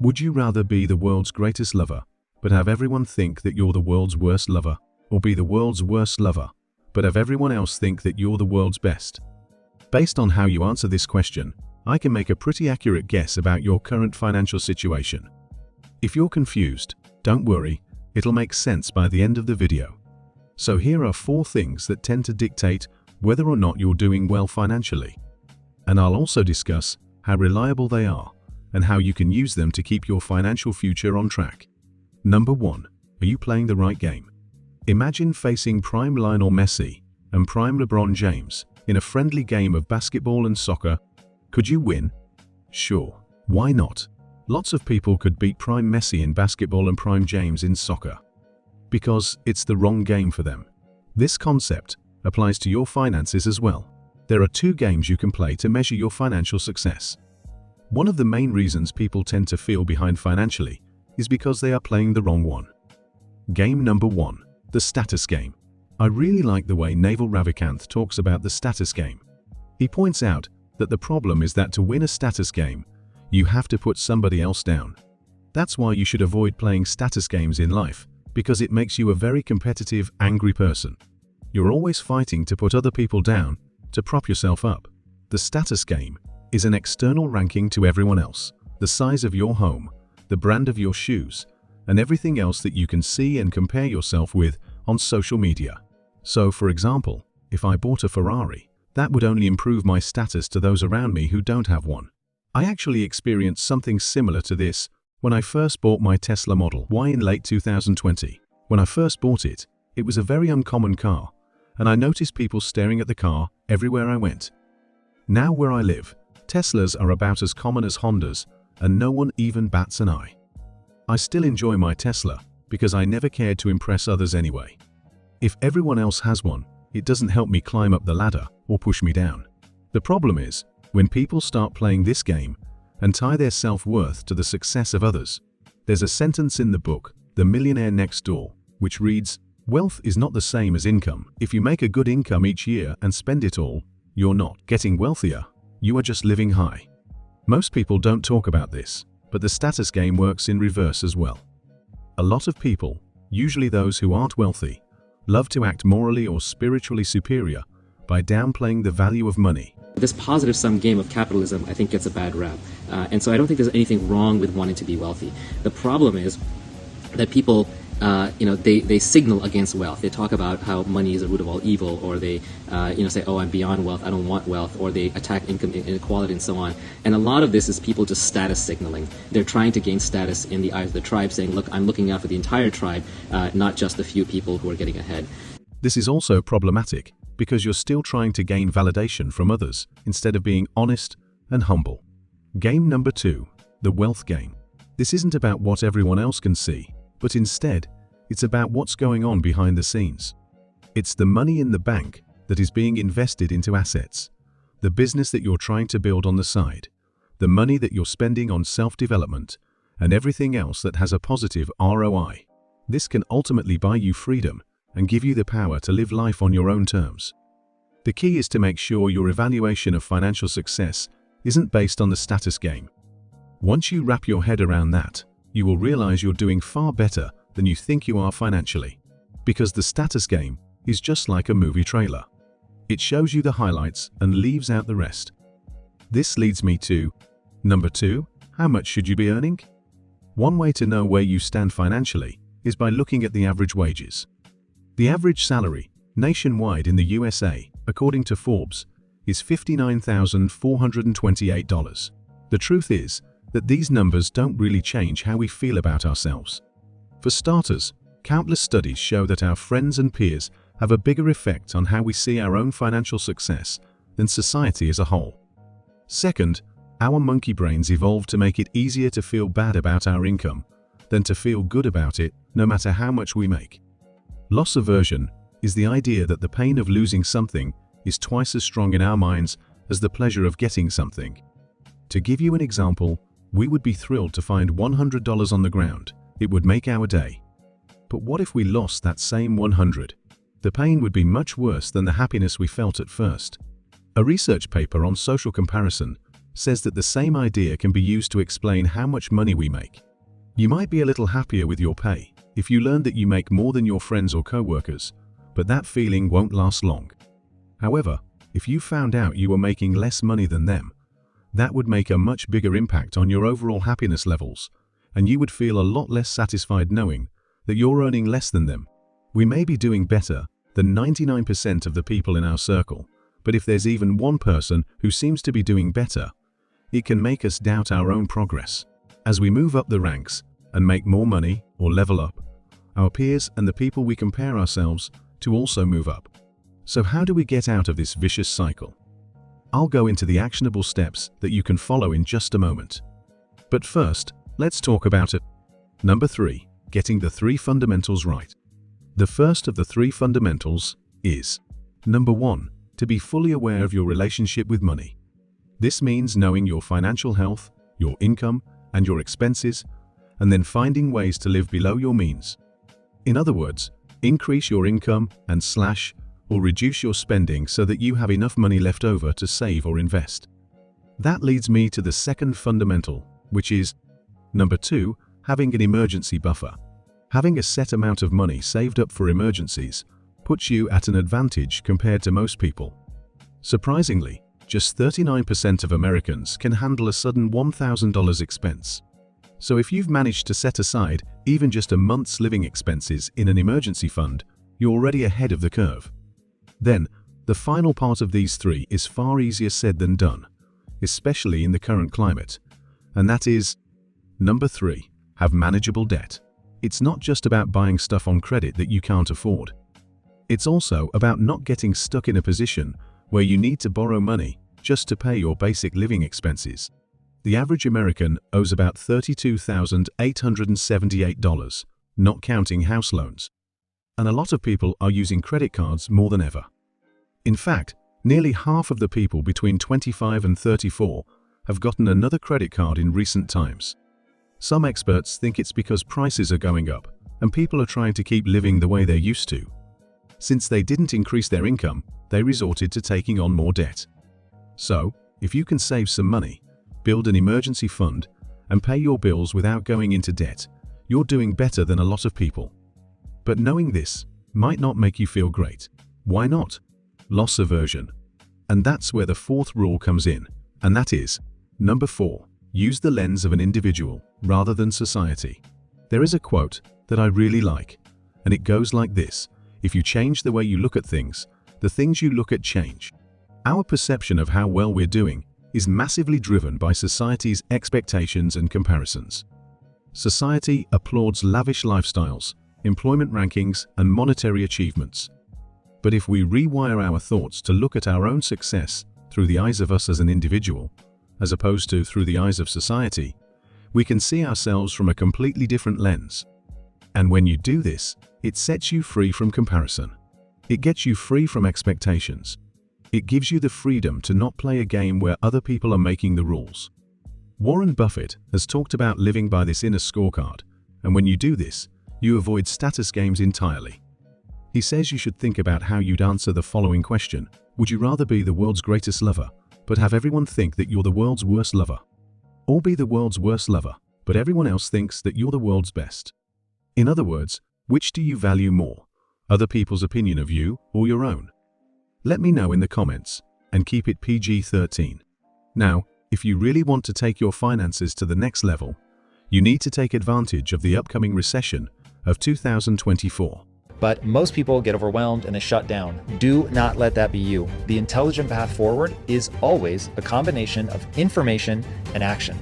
Would you rather be the world's greatest lover, but have everyone think that you're the world's worst lover, or be the world's worst lover, but have everyone else think that you're the world's best? Based on how you answer this question, I can make a pretty accurate guess about your current financial situation. If you're confused, don't worry, it'll make sense by the end of the video. So here are 4 things that tend to dictate whether or not you're doing well financially. And I'll also discuss how reliable they are and how you can use them to keep your financial future on track. Number 1. Are you playing the right game? Imagine facing prime Lionel Messi and prime LeBron James in a friendly game of basketball and soccer. Could you win? Sure. Why not? Lots of people could beat prime Messi in basketball and prime James in soccer. Because it's the wrong game for them. This concept applies to your finances as well. There are 2 games you can play to measure your financial success. One of the main reasons people tend to feel behind financially is because they are playing the wrong one. Game number 1, the status game. I really like the way Naval Ravikant talks about the status game. He points out that the problem is that to win a status game, you have to put somebody else down. That's why you should avoid playing status games in life, because it makes you a very competitive, angry person. You're always fighting to put other people down, to prop yourself up. The status game is an external ranking to everyone else, the size of your home, the brand of your shoes, and everything else that you can see and compare yourself with on social media. So, for example, if I bought a Ferrari, that would only improve my status to those around me who don't have one. I actually experienced something similar to this when I first bought my Tesla Model Y in late 2020. When I first bought it, it was a very uncommon car, and I noticed people staring at the car everywhere I went. Now where I live, Teslas are about as common as Hondas, and no one even bats an eye. I still enjoy my Tesla because I never cared to impress others anyway. If everyone else has one, it doesn't help me climb up the ladder or push me down. The problem is, when people start playing this game and tie their self-worth to the success of others. There's a sentence in the book, The Millionaire Next Door, which reads, "Wealth is not the same as income. If you make a good income each year and spend it all, you're not getting wealthier. You are just living high." Most people don't talk about this, but the status game works in reverse as well. A lot of people, usually those who aren't wealthy, love to act morally or spiritually superior by downplaying the value of money. This positive-sum game of capitalism, I think, gets a bad rap. And so I don't think there's anything wrong with wanting to be wealthy. The problem is that people, they signal against wealth. They talk about how money is the root of all evil, or they, say, "Oh, I'm beyond wealth, I don't want wealth," or they attack income inequality and so on. And a lot of this is people just status signaling. They're trying to gain status in the eyes of the tribe, saying, "Look, I'm looking out for the entire tribe, not just the few people who are getting ahead." This is also problematic because you're still trying to gain validation from others instead of being honest and humble. Game number 2, the wealth game. This isn't about what everyone else can see, but instead, it's about what's going on behind the scenes. It's the money in the bank that is being invested into assets, the business that you're trying to build on the side, the money that you're spending on self-development, and everything else that has a positive ROI. This can ultimately buy you freedom and give you the power to live life on your own terms. The key is to make sure your evaluation of financial success isn't based on the status game. Once you wrap your head around that, you will realize you're doing far better than you think you are financially. Because the status game is just like a movie trailer. It shows you the highlights and leaves out the rest. This leads me to number 2, how much should you be earning? One way to know where you stand financially is by looking at the average wages. The average salary nationwide in the USA, according to Forbes, is $59,428. The truth is that these numbers don't really change how we feel about ourselves. For starters, countless studies show that our friends and peers have a bigger effect on how we see our own financial success than society as a whole. Second, our monkey brains evolved to make it easier to feel bad about our income than to feel good about it, no matter how much we make. Loss aversion is the idea that the pain of losing something is twice as strong in our minds as the pleasure of getting something. To give you an example, we would be thrilled to find $100 on the ground. It would make our day. But what if we lost that same 100? The pain would be much worse than the happiness we felt at first. A research paper on social comparison says that the same idea can be used to explain how much money we make. You might be a little happier with your pay if you learned that you make more than your friends or co-workers, but that feeling won't last long. However, if you found out you were making less money than them, that would make a much bigger impact on your overall happiness levels, and you would feel a lot less satisfied knowing that you're earning less than them. We may be doing better than 99% of the people in our circle, but if there's even one person who seems to be doing better, it can make us doubt our own progress. As we move up the ranks and make more money or level up, our peers and the people we compare ourselves to also move up. So how do we get out of this vicious cycle? I'll go into the actionable steps that you can follow in just a moment. But first, let's talk about it. Number 3, getting the 3 fundamentals right. The first of the 3 fundamentals is, number 1, to be fully aware of your relationship with money. This means knowing your financial health, your income, and your expenses, and then finding ways to live below your means. In other words, increase your income and slash or reduce your spending so that you have enough money left over to save or invest. That leads me to the second fundamental, which is, number 2, having an emergency buffer. Having a set amount of money saved up for emergencies puts you at an advantage compared to most people. Surprisingly, just 39% of Americans can handle a sudden $1,000 expense. So if you've managed to set aside even just a month's living expenses in an emergency fund, you're already ahead of the curve. Then, the final part of these 3 is far easier said than done, especially in the current climate, and that is, number 3, have manageable debt. It's not just about buying stuff on credit that you can't afford. It's also about not getting stuck in a position where you need to borrow money just to pay your basic living expenses. The average American owes about $32,878, not counting house loans. And a lot of people are using credit cards more than ever. In fact, nearly half of the people between 25 and 34 have gotten another credit card in recent times. Some experts think it's because prices are going up and people are trying to keep living the way they're used to. Since they didn't increase their income, they resorted to taking on more debt. So, if you can save some money, build an emergency fund, and pay your bills without going into debt, you're doing better than a lot of people. But knowing this might not make you feel great. Why not? Loss aversion. And that's where the 4th rule comes in, and that is, number 4, use the lens of an individual rather than society. There is a quote that I really like, and it goes like this: if you change the way you look at things, the things you look at change. Our perception of how well we're doing is massively driven by society's expectations and comparisons. Society applauds lavish lifestyles, employment rankings, and monetary achievements. But if we rewire our thoughts to look at our own success through the eyes of us as an individual, as opposed to through the eyes of society, we can see ourselves from a completely different lens. And when you do this, it sets you free from comparison. It gets you free from expectations. It gives you the freedom to not play a game where other people are making the rules. Warren Buffett has talked about living by this inner scorecard, and when you do this, you avoid status games entirely. He says you should think about how you'd answer the following question: would you rather be the world's greatest lover, but have everyone think that you're the world's worst lover? Or be the world's worst lover, but everyone else thinks that you're the world's best? In other words, which do you value more? Other people's opinion of you or your own? Let me know in the comments, and keep it PG-13. Now, if you really want to take your finances to the next level, you need to take advantage of the upcoming recession of 2024. But most people get overwhelmed and they shut down. Do not let that be you. The intelligent path forward is always a combination of information and action.